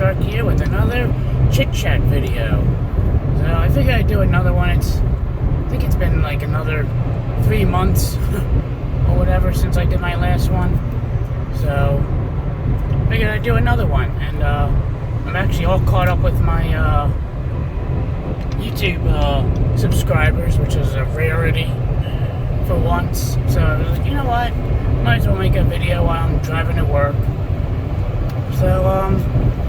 Shark here with another chit chat video. So I figured I'd do another one. I think it's been like another 3 months or whatever since I did my last one. So I figured I'd do another one, and I'm actually all caught up with my YouTube subscribers, which is a rarity for once. So I was like, you know what? Might as well make a video while I'm driving to work. So,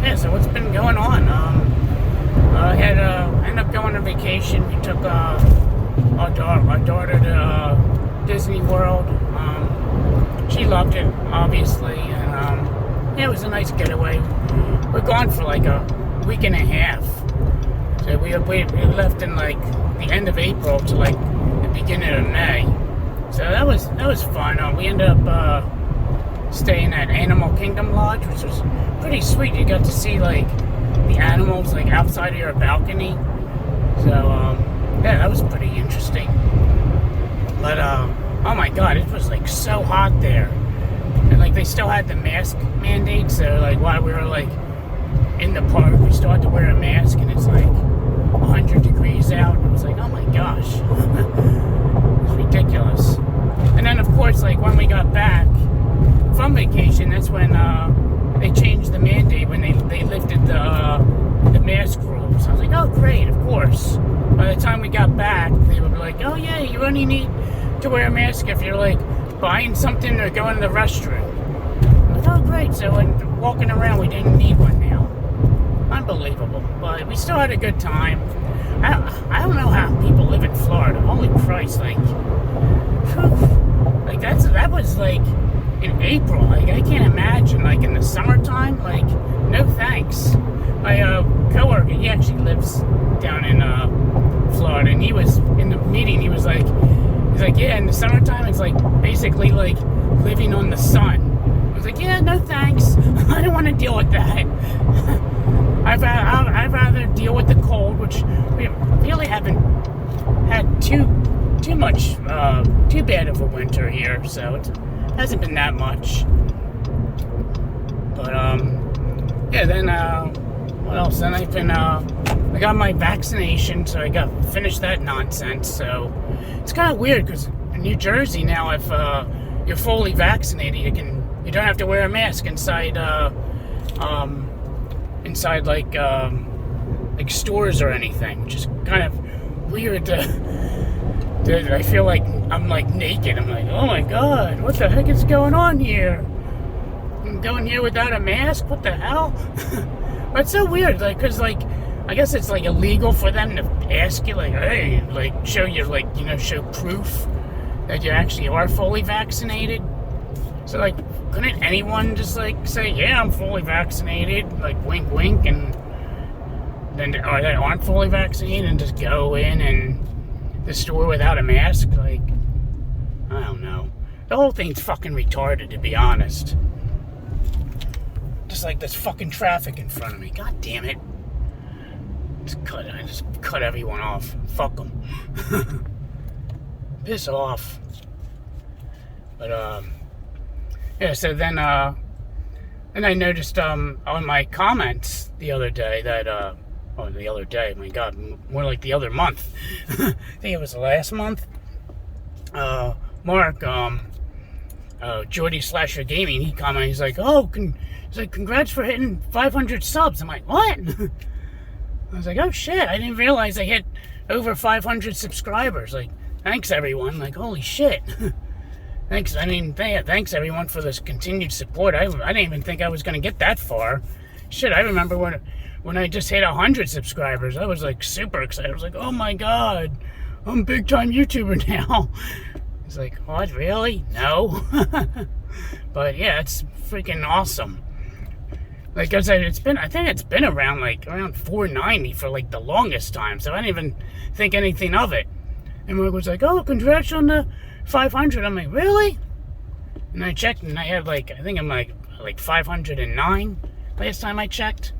yeah, so what's been going on? I had, ended up going on vacation. We took, our daughter to, Disney World. She loved it, obviously, and, yeah, it was a nice getaway. We're gone for like a week and a half. So we left in like the end of April to like the beginning of May. So that was fun. We ended up, staying at Animal Kingdom Lodge, which was pretty sweet. You got to see like the animals like outside of your balcony. So yeah, that was pretty interesting. But oh my god, it was like so hot there, and like they still had the mask mandate. So like while we were like in the park, we still had to wear a mask, and it's like 100 degrees out. It was like, oh my gosh, it's ridiculous. And then of course, like when we got back from vacation, that's when they changed the mandate, when they lifted the mask rules. I was like, oh great, of course. By the time we got back, they were like, oh yeah, you only need to wear a mask if you're like buying something or going to the restroom. I was like, oh great, so when walking around we didn't need one now. Unbelievable. But we still had a good time. I don't know how people live in Florida. Holy Christ, like, whew, like that was like in April. Like I can't imagine like in the summertime. Like no thanks. My coworker, he actually lives down in Florida, and he was in the meeting. He's like, yeah, in the summertime it's like basically like living on the sun. I was like, yeah, no thanks. I don't want to deal with that. I'd rather deal with the cold, which we really haven't had too bad of a winter here, so it hasn't been that much. But yeah, then what else? Then I got my vaccination, so I finished that nonsense. So it's kind of weird because in New Jersey now, if you're fully vaccinated, you don't have to wear a mask inside like stores or anything, which is kind of weird. I feel like I'm like naked. I'm like, oh my god, what the heck is going on here? I'm going here without a mask? What the hell? But it's so weird, like, cause like I guess it's like illegal for them to ask you, like, hey, like show your like, you know, show proof that you actually are fully vaccinated. So like, couldn't anyone just like say, yeah, I'm fully vaccinated, like wink wink, and then, or they aren't fully vaccinated, and just go in and the store without a mask? Like, I don't know. The whole thing's fucking retarded, to be honest. Just like this fucking traffic in front of me. God damn it. I just cut everyone off. Fuck them. Piss off. But, yeah, so then I noticed, on my comments the other day that, my god, more like the other month. I think it was the last month. Mark, Jordy Slasher Gaming, he commented, he's like, congrats for hitting 500 subs. I'm like, what? I was like, oh shit, I didn't realize I hit over 500 subscribers. Like, thanks everyone. Like, holy shit. Thanks, thanks everyone for this continued support. I didn't even think I was going to get that far. Shit, I remember when I just hit 100 subscribers, I was like super excited. I was like, oh my god, I'm a big time YouTuber now. It's like, what, really? No. But yeah, it's freaking awesome. Like I said, I think it's been around 490 for like the longest time, so I didn't even think anything of it. And Mark was like, oh, congrats on the 500. I'm like, really? And I checked, and I had I think I'm like 509 last time I checked.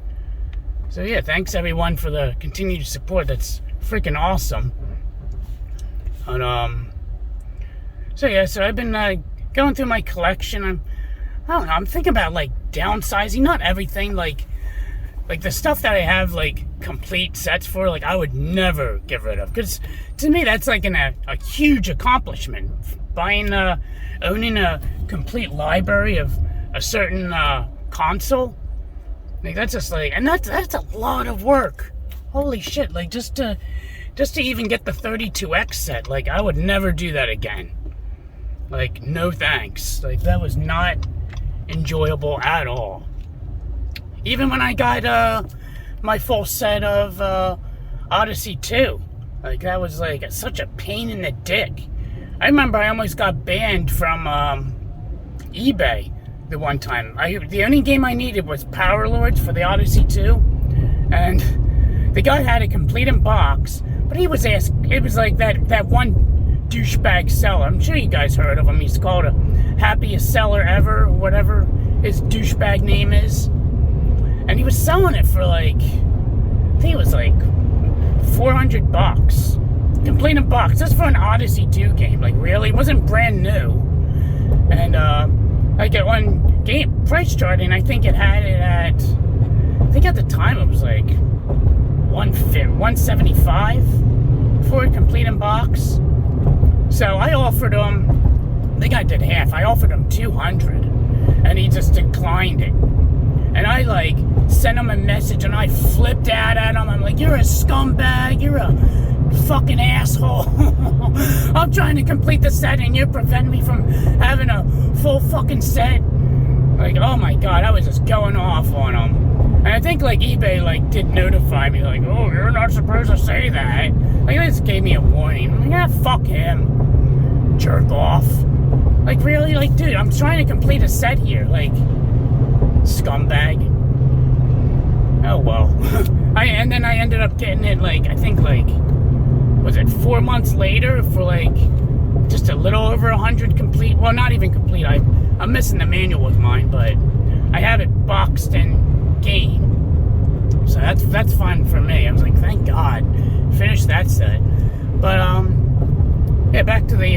So yeah, thanks everyone for the continued support. That's freaking awesome. And so yeah, so I've been going through my collection. I don't know, I'm thinking about downsizing. Not everything, like the stuff that I have like complete sets for, like I would never get rid of, because to me that's like a huge accomplishment. Owning a complete library of a certain console, like that's just like, and that's a lot of work. Holy shit! Like just to even get the 32X set, like I would never do that again. Like no thanks. Like that was not enjoyable at all. Even when I got my full set of Odyssey 2, like that was like such a pain in the dick. I remember I almost got banned from eBay the one time. The only game I needed was Power Lords for the Odyssey 2, and the guy had it complete in box, but he was it was like that one douchebag seller. I'm sure you guys heard of him. He's called a happiest seller ever, or whatever his douchebag name is. And he was selling it for like, I think it was like $400. Complete in box. Just for an Odyssey 2 game. Like really? It wasn't brand new. And like at one game price charting, I think it had it at, I think at the time it was like $175 for it, complete in box. So I offered him, I think I did half. I offered him $200, and he just declined it. And I like sent him a message, and I flipped out at him. I'm like, you're a scumbag, you're a fucking asshole. I'm trying to complete the set, and you're preventing me from having a full fucking set. Like, oh my god, I was just going off on him. And I think like eBay like did notify me, like, oh, you're not supposed to say that. Like they just gave me a warning. I'm like, yeah, fuck him, jerk off. Like really, like dude, I'm trying to complete a set here, like scumbag. Oh well. And then I ended up getting it like, I think like, was it 4 months later for like just a little over 100 complete. Well, not even complete. I'm missing the manual with mine, but I have it boxed in game, so that's fine for me. I was like, thank God, finish that set. But yeah, back to the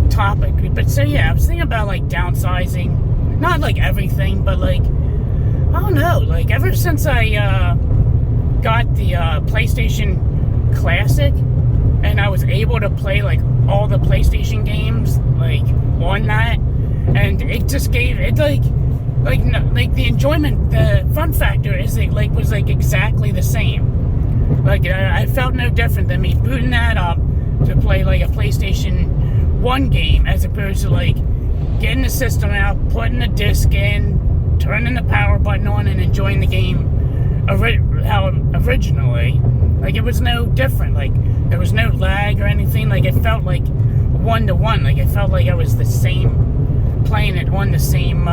topic. But so yeah, I was thinking about like downsizing, not like everything, but like I don't know, like ever since I got the PlayStation Classic, and I was able to play like all the PlayStation games like on that, and it just gave it like the enjoyment, the fun factor is like was like exactly the same. Like I felt no different than me booting that up to play like a PlayStation 1 game, as opposed to like getting the system out, putting the disc in, turning the power button on, and enjoying the game how originally. Like it was no different. Like there was no lag or anything. Like it felt like 1-to-1. Like it felt like I was the same, playing it on the same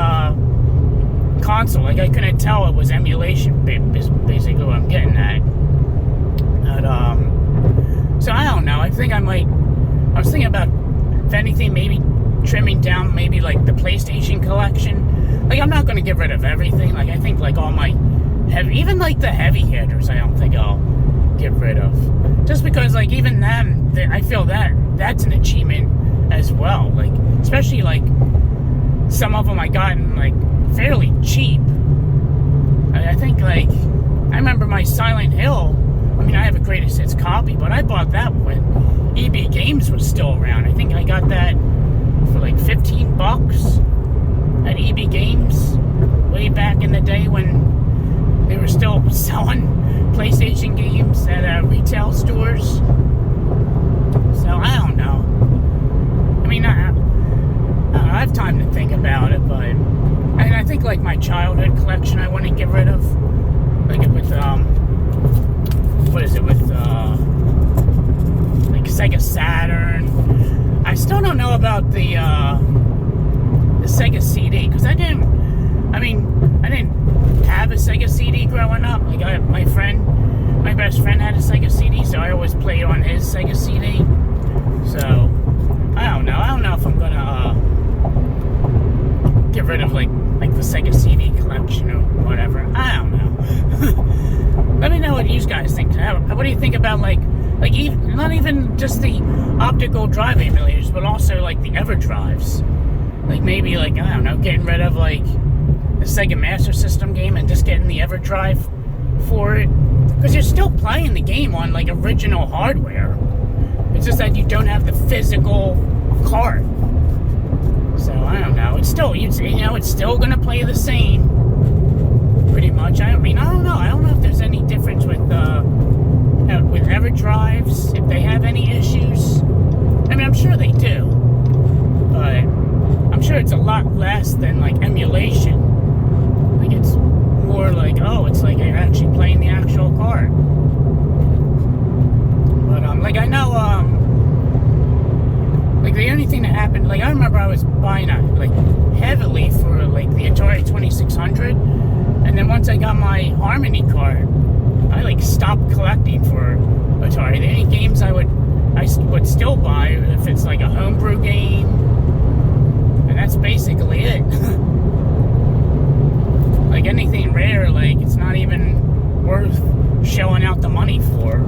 console. Like I couldn't tell it was emulation. Basically what I'm getting at. But, so I don't know. I think I was thinking about, if anything, maybe trimming down maybe like the PlayStation collection. Like I'm not going to get rid of everything. Like I think like all my even like the heavy hitters, I don't think I'll get rid of. Just because like even them, I feel that's an achievement as well. Like especially like some of them I gotten like fairly cheap. I think like I remember my Silent Hill. I mean, I have a greatest hits copy, but I bought that when EB Games was still around. I think I got that for like $15 at EB Games way back in the day when they were still selling PlayStation games at retail stores. So I don't know. I mean, I have time to think about it, but and I think like my childhood collection I want to get rid of, like with what is it with like Sega Saturn. I still don't know about the Sega CD, because I didn't have a Sega CD growing up. Like my best friend had a Sega CD, so I always played on his Sega CD. So I don't know if I'm gonna get rid of like the Sega CD collection or whatever. I don't know. Let me know what you guys think. What do you think about like even, not even just the optical drive emulators, but also like the EverDrives? Like maybe like, I don't know, getting rid of like the Sega Master System game and just getting the EverDrive for it, because you're still playing the game on like original hardware. It's just that you don't have the physical card. So I don't know. It's still, it's still gonna play the same, pretty much. I don't know. I don't know if there's any difference with EverDrives, if they have any issues. I mean, I'm sure they do, but I'm sure it's a lot less than like emulation. Like it's more like, oh, it's like you're actually playing the actual card. But like I know, like the only thing that happened, like I remember I was buying like heavily for like the Atari 2600, and then once I got my Harmony card, I like stopped collecting for Atari. The only games I would still buy if it's like a homebrew game, and that's basically it. Like anything rare, like it's not even worth shelling out the money for.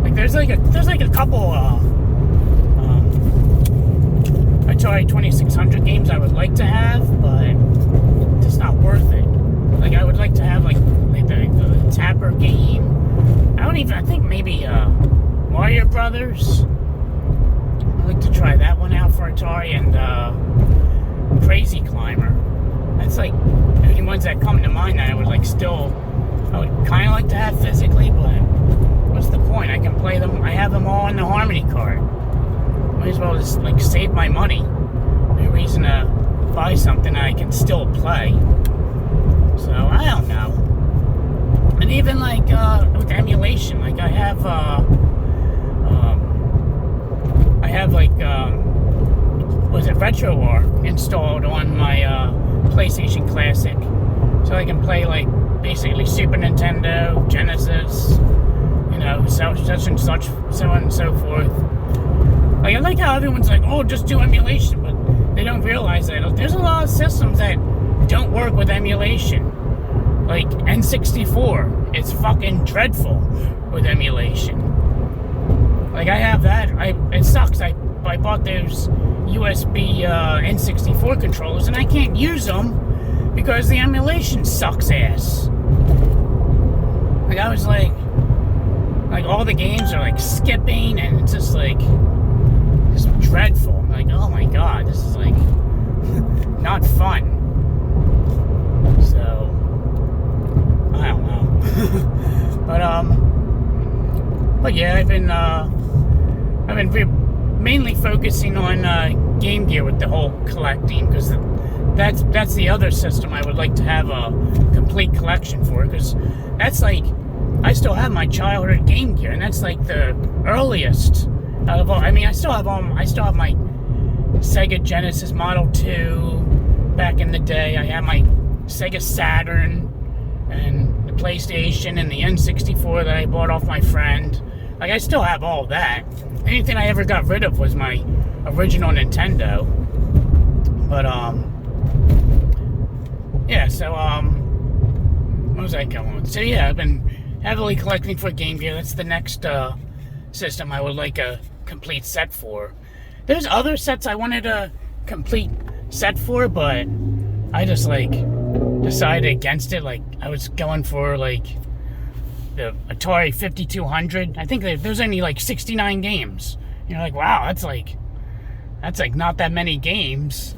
Like there's like a couple Atari 2600 games I would like to have, but it's not worth it. Like I would like to have like the Tapper game. I think maybe Mario Brothers. I'd like to try that one out for Atari, and Crazy Climber. That's like the only ones that come to mind that I would kind of like to have physically, but what's the point? I can play them, I have them all on the Harmony card. Might as well just like save my money. No reason to buy something that I can still play. So I don't know. And even like with emulation, like I have like RetroArch installed on my PlayStation Classic, so I can play like basically Super Nintendo, Genesis, such and such, so on and so forth. Like I like how everyone's like, oh, just do emulation, but they don't realize that there's a lot of systems that don't work with emulation. Like N64, it's fucking dreadful with emulation. Like I have that. It sucks. I bought those USB N64 controllers, and I can't use them because the emulation sucks ass. Like I was like all the games are like skipping, and it's just like just dreadful. I'm like, oh my god, this is like not fun. So I don't know. But yeah, I've been mainly focusing on Game Gear with the whole collecting, because that's the other system I would like to have a complete collection for, because that's like, I still have my childhood Game Gear, and that's like the earliest out of all. I mean, I still have my Sega Genesis Model 2 back in the day. I have my Sega Saturn and the PlayStation and the N64 that I bought off my friend. Like I still have all that. Anything I ever got rid of was my original Nintendo. But yeah, so what was I going with? So yeah, I've been heavily collecting for Game Gear. That's the next system I would like a complete set for. There's other sets I wanted a complete set for, but I just like decided against it. Like I was going for like the Atari 5200. I think there's only like 69 games. You're like, wow, that's like not that many games.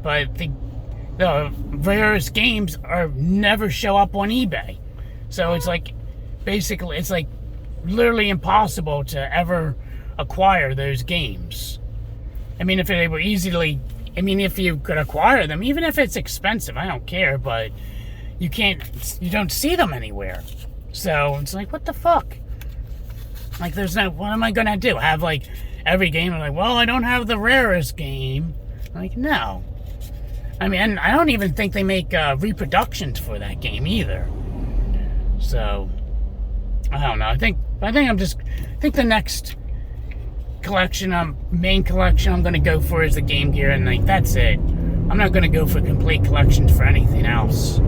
But the rarest games never show up on eBay. So it's like, basically, it's like literally impossible to ever acquire those games. I mean, if they were if you could acquire them, even if it's expensive, I don't care, but you don't see them anywhere. So it's like, what the fuck? Like, what am I gonna do? Have like every game, I'm like, well, I don't have the rarest game. Like, no. I mean, I don't even think they make reproductions for that game either. So, I don't know. I think the next main collection I'm gonna go for is the Game Gear, and like that's it. I'm not gonna go for complete collections for anything else.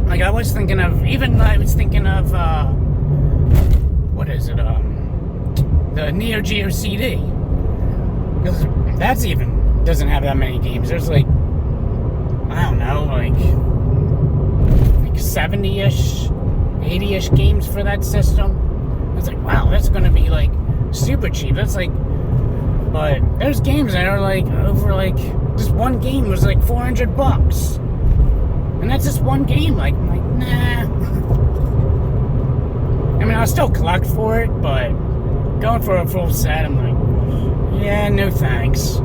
Like I was thinking of what is it? The Neo Geo CD, because that's even doesn't have that many games. There's like, I know, like 70-ish, 80-ish games for that system. I was like, wow, that's gonna be like super cheap. That's like, but there's games that are like over like, just one game was like $400. And that's just one game. Like, I'm like, nah. I mean, I'll still collect for it, but going for a full set, I'm like, yeah, no thanks.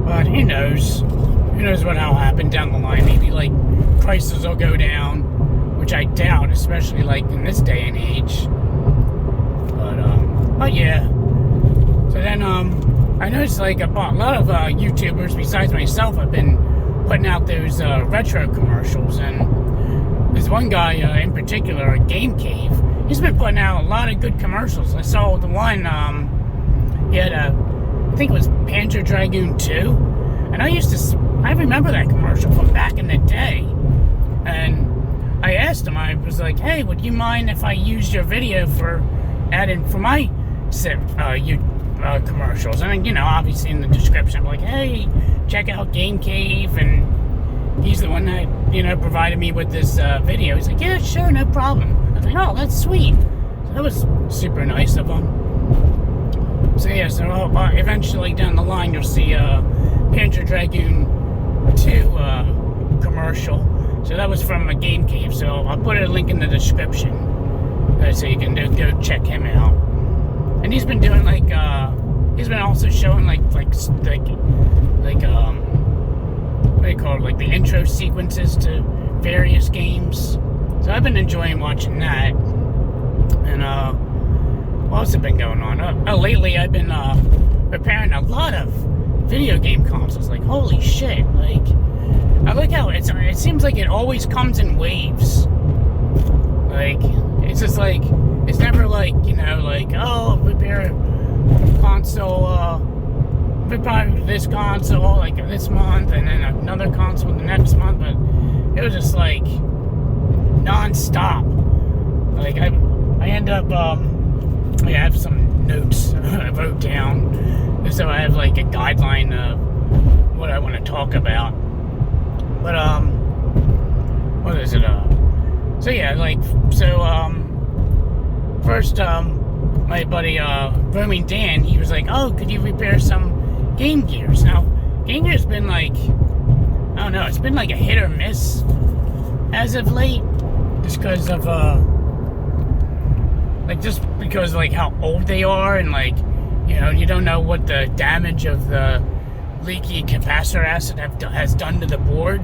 But who knows? Who knows what'll happen down the line? Maybe like prices will go down, which I doubt, especially like in this day and age. But yeah. So then I noticed like a lot of YouTubers besides myself have been putting out those retro commercials, and there's one guy in particular, a Game Cave. He's been putting out a lot of good commercials. I saw the one he had I think it was Panzer Dragoon 2, and I remember that commercial from back in the day, and I asked him, I was like, hey, would you mind if I used your video for adding for my commercials? And, you know, obviously in the description, I'm like, hey, check out Game Cave, and he's the one that, you know, provided me with this video. He's like, yeah, sure, no problem. I was like, oh, that's sweet. So that was super nice of him. So yeah, so eventually down the line you'll see Panzer Dragoon 2 commercial. So that was from a Game Cave. So I'll put a link in the description so you can go check him out. And he's been doing like he's been also showing like what do you call it, like the intro sequences to various games. So I've been enjoying watching that. And what else has been going on? Lately I've been repairing a lot of video game consoles. Like, holy shit! Like, I like how it seems like it always comes in waves. Like, it's just like, it's never like, you know, like, oh, repair console, repair this console like this month, and then another console the next month. But it was just like non-stop. Like, I end up I have some notes I wrote down, so I have like a guideline of what I want to talk about. But what is it? So yeah, like, so first my buddy Roaming Dan, he was like, oh, could you repair some Game Gears? Now, Game Gear's been like, I don't know, it's been like a hit or miss as of late, just because of like how old they are, and like, you know, you don't know what the damage of the leaky capacitor acid has done to the board.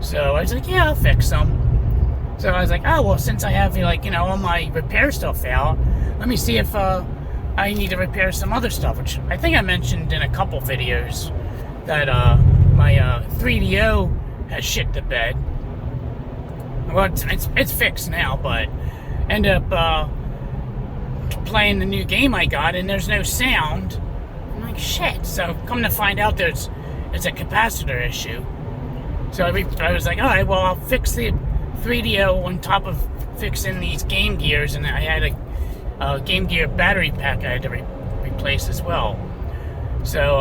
So I was like, yeah, I'll fix them. So I was like, oh, well, since I have, like, you know, all my repair stuff out, let me see if I need to repair some other stuff, which I think I mentioned in a couple videos, that my 3DO has shit the bed. Well, it's fixed now, but ended up playing the new game I got, and there's no sound. I'm like, shit. So come to find out it's a capacitor issue. So I was like, all right, well, I'll fix the 3DO on top of fixing these Game Gears, and I had a Game Gear battery pack I had to replace as well. So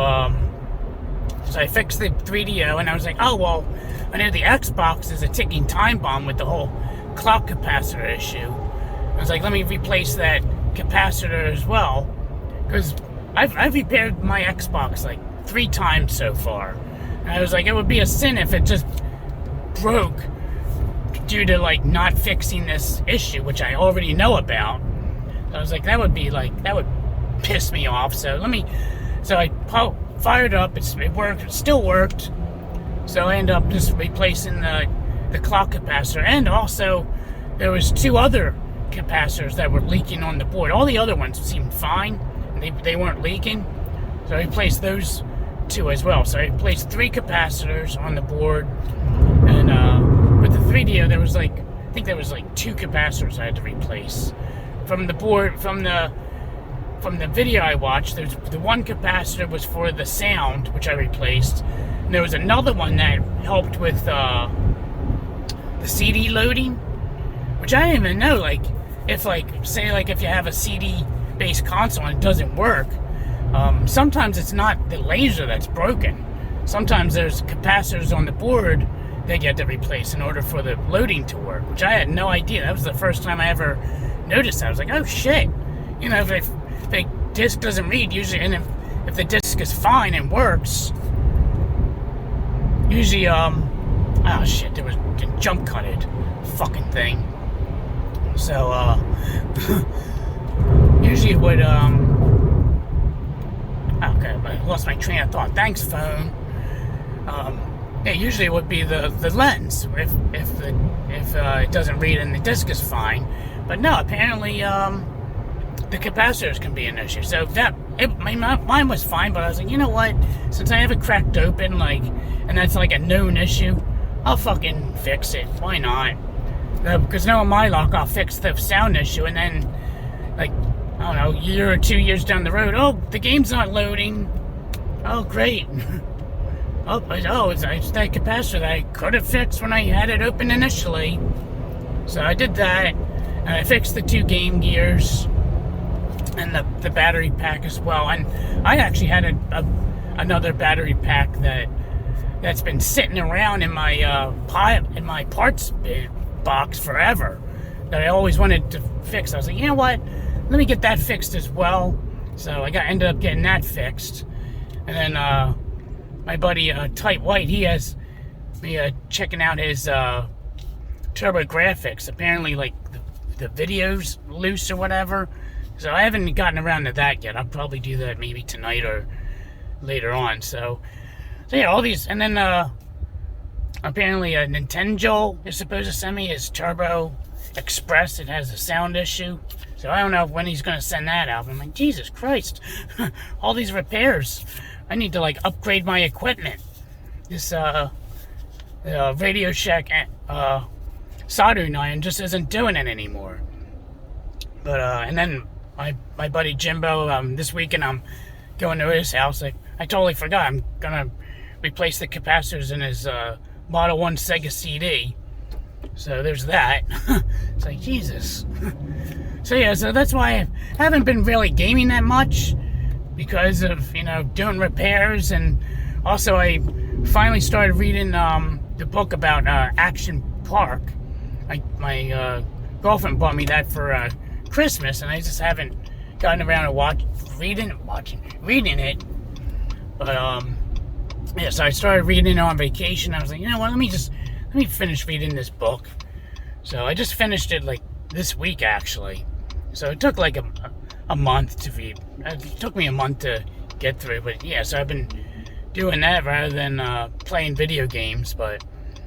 I fixed the 3DO, and I was like, oh, well, I know the Xbox is a ticking time bomb with the whole clock capacitor issue. I was like, let me replace that capacitor as well, because I've repaired my Xbox like 3 times so far. And I was like, it would be a sin if it just broke due to like not fixing this issue, which I already know about. So I was like, that would piss me off. So I fired up. It worked. It still worked. So I ended up just replacing the clock capacitor, and also there was 2 other capacitors that were leaking on the board. All the other ones seemed fine, and they weren't leaking. So I replaced those 2 as well. So I replaced 3 capacitors on the board, and with the 3DO there was like, I think there was like 2 capacitors I had to replace. From the board, from the video I watched, there's the one capacitor was for the sound, which I replaced, and there was another one that helped with the CD loading, which I didn't even know, like, if like, say like if you have a CD based console and it doesn't work, sometimes it's not the laser that's broken. sometimes there's capacitors on the board that get to replace in order for the loading to work, which I had no idea. That was the first time I ever noticed that. I was like, oh shit. You know, if the disc doesn't read, usually, and if the disc is fine and works, usually, oh shit, there was jump cutted fucking thing. So, usually it would, okay, I lost my train of thought. Thanks, phone. Yeah, usually it would be the lens if it doesn't read and the disc is fine. But no, apparently, the capacitors can be an issue. So mine was fine, but I was like, you know what? Since I have it cracked open, like, and that's like a known issue, I'll fucking fix it. Why not? Because now in my lock, I'll fix the sound issue, and then, like, I don't know, a year or 2 years down the road, oh, the game's not loading. Oh, great. It's that capacitor that I could have fixed when I had it open initially. So I did that, and I fixed the 2 Game Gears and the battery pack as well. And I actually had another battery pack that's been sitting around in my parts box forever that I always wanted to fix. I was like, you know what? Let me get that fixed as well. So I ended up getting that fixed, and then my buddy Tight White, he has me checking out his TurboGrafx. Apparently, like the video's loose or whatever. So I haven't gotten around to that yet. I'll probably do that maybe tonight or later on. So yeah, all these, and then apparently Nintendo is supposed to send me his Turbo Express. It has a sound issue. So I don't know when he's going to send that out. I'm like, Jesus Christ, all these repairs. I need to like upgrade my equipment. This Radio Shack soldering iron just isn't doing it anymore. But and then my buddy Jimbo, this weekend I'm going to his house. Like, I totally forgot. I'm gonna replace the capacitors in his Model 1 Sega CD. So there's that. It's like, Jesus. So yeah, so that's why I haven't been really gaming that much, because of, you know, doing repairs. And also I finally started reading the book about Action Park. My girlfriend bought me that for Christmas, and I just haven't gotten around to reading it. But yeah, so I started reading it on vacation. I was like, you know what, let me finish reading this book. So I just finished it like this week, actually. So it took like a month to read. It took me a month to get through, but yeah, so I've been doing that rather than playing video games. But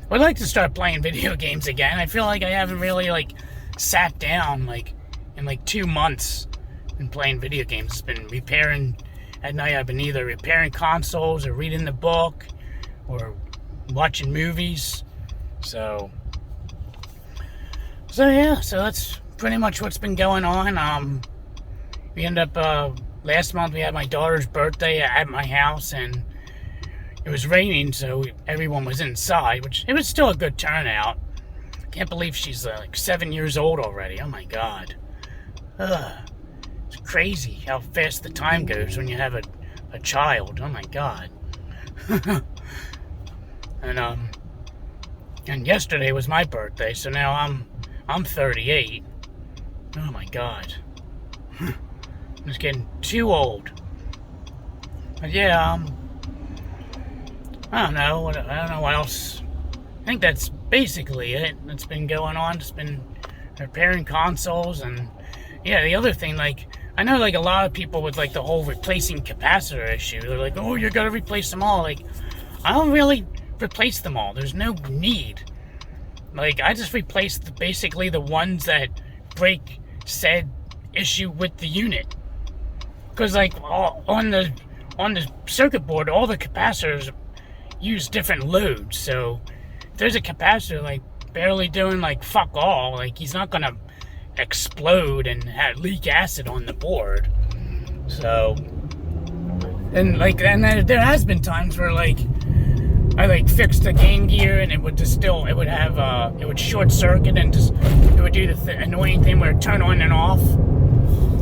I'd like to start playing video games again. I feel like I haven't really like sat down like in like 2 months and playing video games. It's been repairing at night. I've been either repairing consoles or reading the book or watching movies. So yeah, so that's pretty much what's been going on. We ended up last month we had my daughter's birthday at my house, and it was raining, so everyone was inside, which it was still a good turnout. Can't believe she's like 7 years old already. Oh my God. It's crazy how fast the time goes when you have a child. Oh my God. And yesterday was my birthday, so now I'm 38. Oh my God. I'm just getting too old. But yeah, I don't know what else. I think that's basically it that's been going on. Just been repairing consoles. And yeah, the other thing, like, I know like a lot of people with like the whole replacing capacitor issue, they're like, oh, you gotta replace them all. Like, I don't really replace them all. There's no need. Like, I just replaced basically the ones that break said issue with the unit. Because like on the circuit board, all the capacitors use different loads. So if there's a capacitor like barely doing like fuck all, like he's not gonna explode and leak acid on the board. So and there has been times where like I like fixed the Game Gear and it would short circuit and it would do the annoying thing where it turn on and off.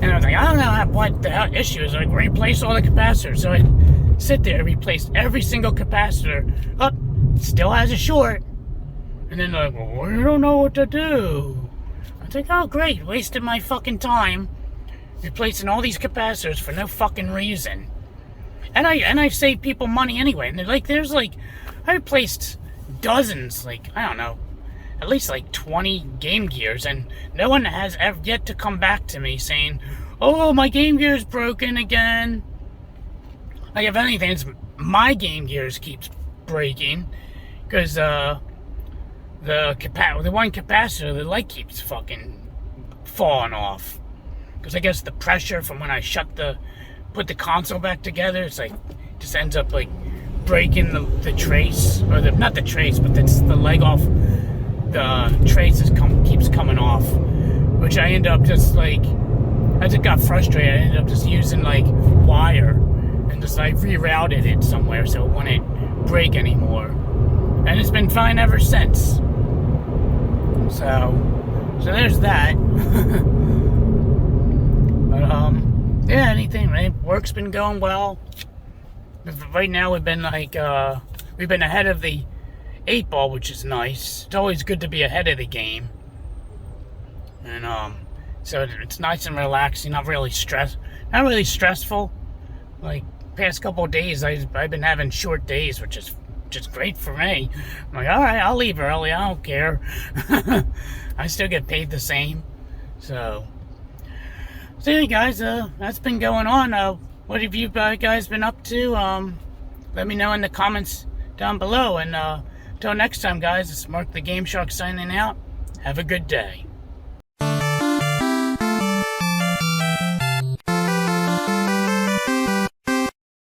And I was like, I don't know what the hell issue is. Like, replace all the capacitors. So I sit there, replaced every single capacitor. Oh, still has a short. And then they're like, well, we don't know what to do. I was like, oh great, wasted my fucking time replacing all these capacitors for no fucking reason. And I save people money anyway. And they're like, I replaced dozens, like, I don't know, at least like 20 Game Gears, and no one has ever yet to come back to me saying, oh, my Game Gear's broken again. Like, if anything, it's my Game Gears keeps breaking, because the one capacitor, the light keeps fucking falling off. Because I guess the pressure from when I put the console back together, it's like, just ends up like breaking the trace, or not the trace, but it's the leg off. The trace keeps coming off, which I end up just like, I just got frustrated. I ended up just using like wire and just like rerouted it somewhere so it wouldn't break anymore. And it's been fine ever since. So there's that. But yeah, anything, right? Work's been going well. Right now we've been like we've been ahead of the 8 ball, which is nice. It's always good to be ahead of the game. And so it's nice and relaxing, not really stressful. Like past couple of days I've been having short days, which is great for me. I'm like, all right, I'll leave early, I don't care. I still get paid the same. So yeah, guys, that's been going on. What have you guys been up to? Let me know in the comments down below. And until next time, guys, it's Mark the Game Shark signing out. Have a good day.